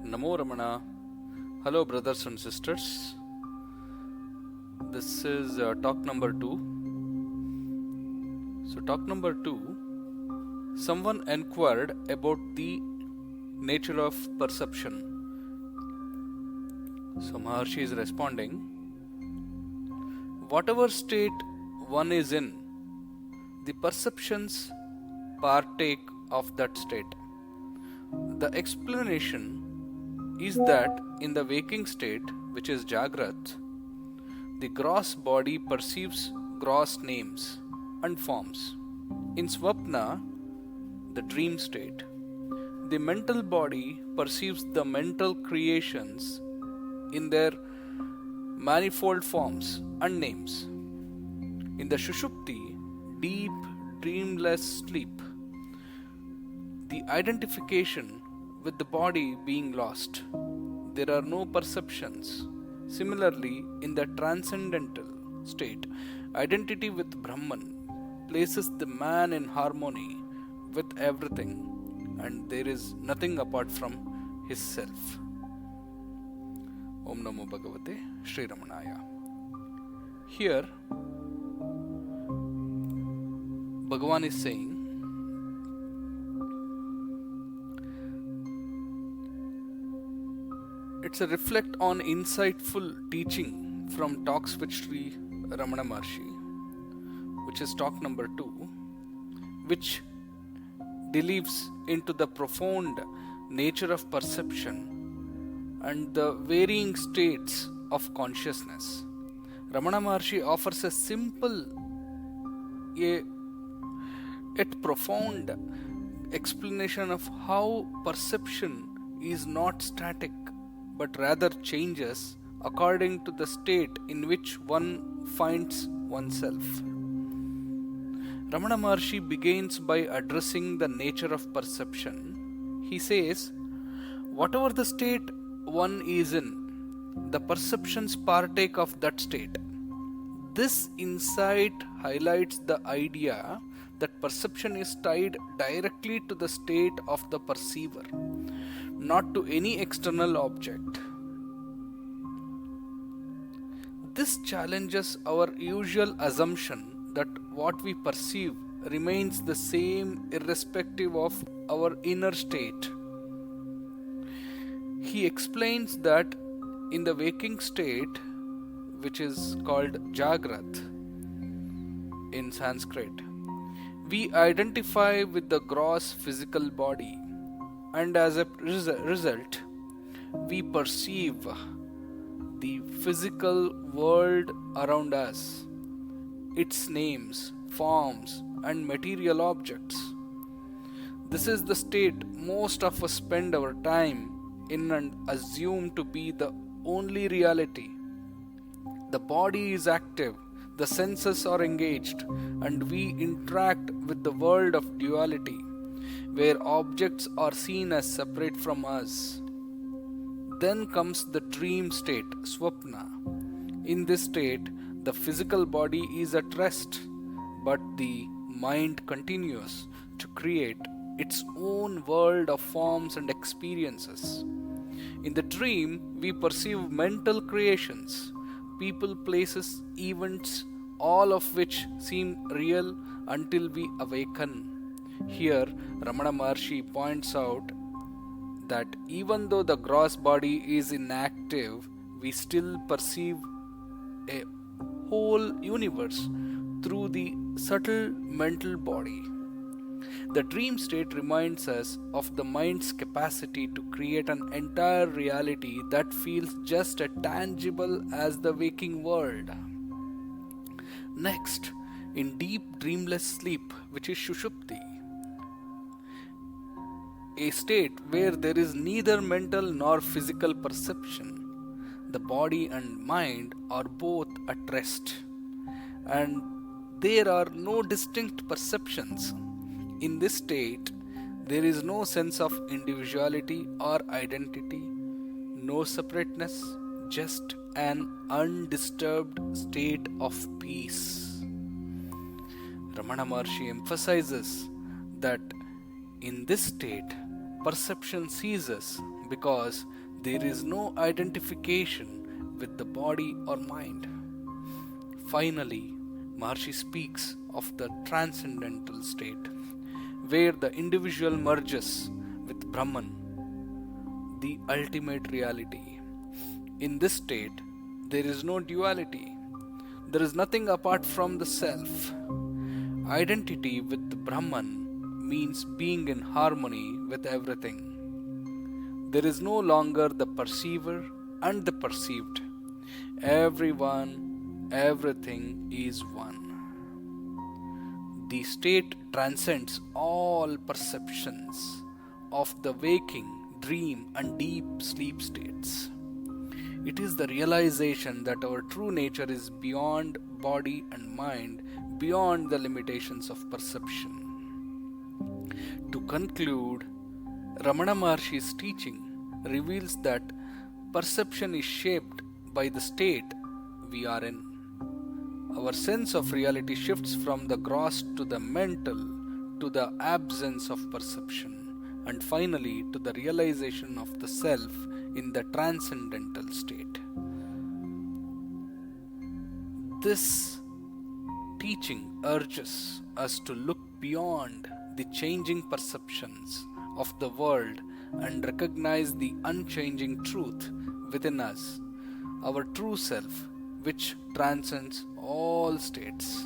Namo Ramana. Hello, brothers and sisters. This is talk number 2. So, talk number 2, someone inquired about the nature of perception. So, Maharshi is responding, whatever state one is in, the perceptions partake of that state. The explanation is that in the waking state, which is Jagrat, the gross body perceives gross names and forms. In Swapna, the dream state, the mental body perceives the mental creations in their manifold forms and names. In the Shushupti, deep dreamless sleep, the identification with the body being lost, there are no perceptions. Similarly, in the transcendental state, identity with Brahman places the man in harmony with everything, and there is nothing apart from his self. Om Namo Bhagavate Shri Ramanaya. Here, Bhagavan is saying, it's a reflect on insightful teaching from Talks with Shri Ramana Maharshi, which is talk number 2, which delves into the profound nature of perception and the varying states of consciousness. Ramana Maharshi offers a simple yet profound explanation of how perception is not static but rather changes according to the state in which one finds oneself. Ramana Maharshi begins by addressing the nature of perception. He says, whatever the state one is in, the perceptions partake of that state. This insight highlights the idea that perception is tied directly to the state of the perceiver, not to any external object. This challenges our usual assumption that what we perceive remains the same irrespective of our inner state. He explains that in the waking state, which is called Jagrat in Sanskrit, we identify with the gross physical body, and as a result, we perceive the physical world around us, its names, forms, and material objects. This is the state most of us spend our time in and assume to be the only reality. The body is active, the senses are engaged, and we interact with the world of duality, where objects are seen as separate from us. Then comes the dream state, Swapna. In this state, the physical body is at rest, but the mind continues to create its own world of forms and experiences. In the dream, we perceive mental creations, people, places, events, all of which seem real until we awaken. Here, Ramana Maharshi points out that even though the gross body is inactive, we still perceive a whole universe through the subtle mental body. The dream state reminds us of the mind's capacity to create an entire reality that feels just as tangible as the waking world. Next, in deep dreamless sleep, which is Shushupti, a state where there is neither mental nor physical perception, the body and mind are both at rest, and there are no distinct perceptions. In this state, there is no sense of individuality or identity, no separateness, just an undisturbed state of peace. Ramana Maharshi emphasizes that in this state, perception ceases because There is no identification with the body or mind. Finally, Maharshi speaks of the transcendental state, where the individual merges with Brahman, the ultimate reality. In this state, there is no duality. There is nothing apart from the self. Identity with Brahman means being in harmony with everything. There is no longer the perceiver and the perceived. Everyone, everything is one. The state transcends all perceptions of the waking, dream, and deep sleep states. It is the realization that our true nature is beyond body and mind, beyond the limitations of perception. To conclude, Ramana Maharshi's teaching reveals that perception is shaped by the state we are in. Our sense of reality shifts from the gross to the mental, to the absence of perception, and finally to the realization of the self in the transcendental state. This teaching urges us to look beyond the changing perceptions of the world and recognize the unchanging truth within us, our true self, which transcends all states.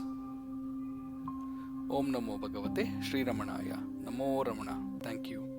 Om Namo Bhagavate Shri Ramanaya. Namo Ramana. Thank you.